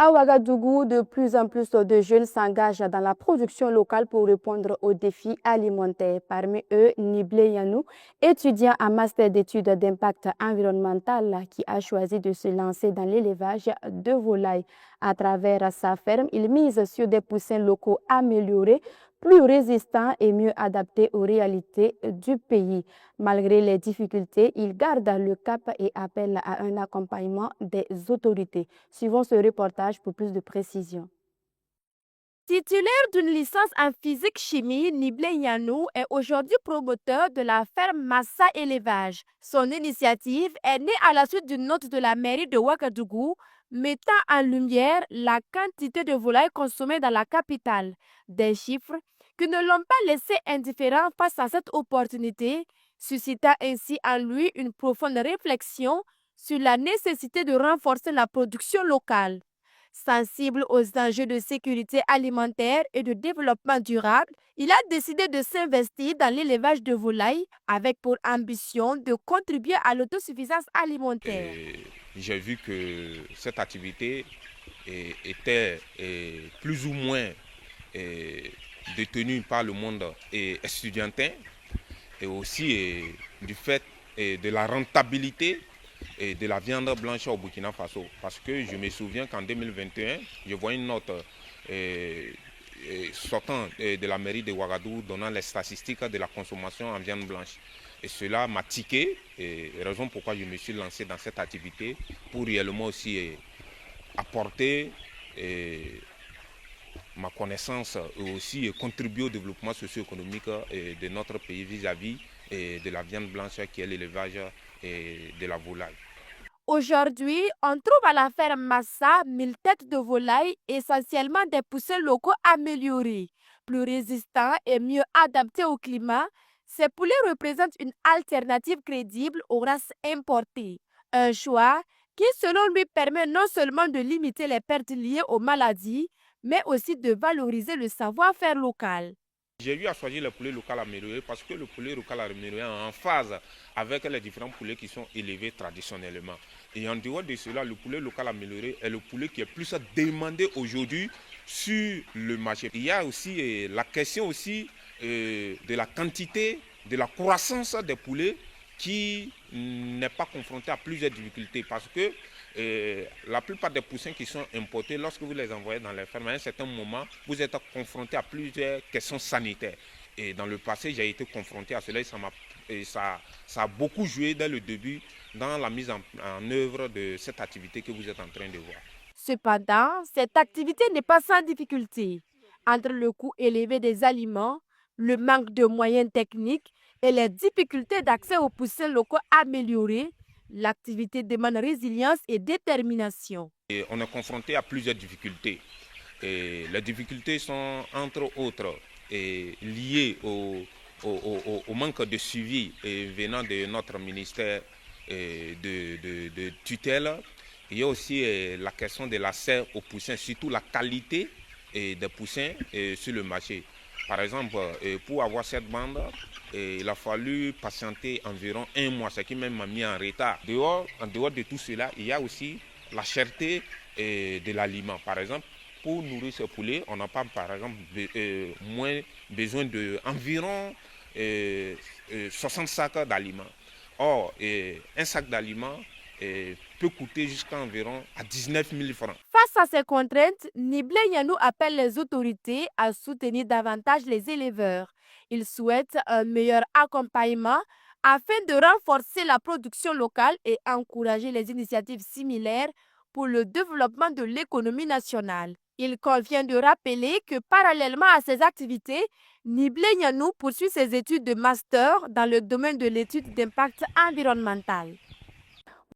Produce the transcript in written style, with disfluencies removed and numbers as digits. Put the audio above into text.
À Ouagadougou, de plus en plus de jeunes s'engagent dans la production locale pour répondre aux défis alimentaires. Parmi eux, Niblé Yanou, étudiant en master d'études d'impact environnemental, qui a choisi de se lancer dans l'élevage de volailles. À travers sa ferme, il mise sur des poussins locaux améliorés, plus résistants et mieux adaptés aux réalités du pays. Malgré les difficultés, il garde le cap et appelle à un accompagnement des autorités. Suivons ce reportage pour plus de précision. Titulaire d'une licence en physique-chimie, Niblé Yanou est aujourd'hui promoteur de la ferme Massa Élevage. Son initiative est née à la suite d'une note de la mairie de Ouagadougou mettant en lumière la quantité de volailles consommées dans la capitale. Des chiffres qui ne l'ont pas laissé indifférent face à cette opportunité, suscitant ainsi en lui une profonde réflexion sur la nécessité de renforcer la production locale. Sensible aux enjeux de sécurité alimentaire et de développement durable, il a décidé de s'investir dans l'élevage de volailles avec pour ambition de contribuer à l'autosuffisance alimentaire. J'ai vu que cette activité était plus ou moins détenue par le monde estudiantin et aussi du fait de la rentabilité et de la viande blanche au Burkina Faso. Parce que je me souviens qu'en 2021, je vois une note sortant de la mairie de Ouagadougou donnant les statistiques de la consommation en viande blanche. Et cela m'a tiqué, raison pourquoi je me suis lancé dans cette activité pour réellement aussi apporter ma connaissance et aussi contribuer au développement socio-économique de notre pays vis-à-vis de la viande blanche qui est l'élevage de la volaille. Aujourd'hui, on trouve à la ferme Massa 1000 têtes de volailles, essentiellement des poussins locaux améliorés. Plus résistants et mieux adaptés au climat, ces poulets représentent une alternative crédible aux races importées. Un choix qui, selon lui, permet non seulement de limiter les pertes liées aux maladies, mais aussi de valoriser le savoir-faire local. J'ai eu à choisir le poulet local amélioré parce que le poulet local amélioré est en phase avec les différents poulets qui sont élevés traditionnellement. Et en dehors de cela, le poulet local amélioré est le poulet qui est plus demandé aujourd'hui sur le marché. Il y a aussi la question aussi de la quantité, de la croissance des poulets qui n'est pas confronté à plusieurs difficultés parce que la plupart des poussins qui sont importés, lorsque vous les envoyez dans les fermes, à un certain moment, vous êtes confronté à plusieurs questions sanitaires. Et dans le passé, j'ai été confronté à cela et ça a beaucoup joué dès le début dans la mise en œuvre de cette activité que vous êtes en train de voir. Cependant, cette activité n'est pas sans difficulté. Entre le coût élevé des aliments, le manque de moyens techniques et les difficultés d'accès aux poussins locaux améliorés, l'activité demande résilience et détermination. Et on est confronté à plusieurs difficultés. Et les difficultés sont entre autres liées au manque de suivi venant de notre ministère de tutelle. Il y a aussi la question de l'accès aux poussins, surtout la qualité des poussins sur le marché. Par exemple, pour avoir cette bande, il a fallu patienter environ 1 mois, ce qui même m'a mis en retard. En dehors de tout cela, il y a aussi la cherté de l'aliment. Par exemple, pour nourrir ce poulet, on n'a pas, par exemple, moins besoin d'environ 60 sacs d'aliments. Or, un sac d'aliments peut coûter jusqu'à environ à 19 000 francs. Face à ces contraintes, Niblé Yanou appelle les autorités à soutenir davantage les éleveurs. Il souhaite un meilleur accompagnement afin de renforcer la production locale et encourager les initiatives similaires pour le développement de l'économie nationale. Il convient de rappeler que parallèlement à ces activités, Niblé Yanou poursuit ses études de master dans le domaine de l'étude d'impact environnemental.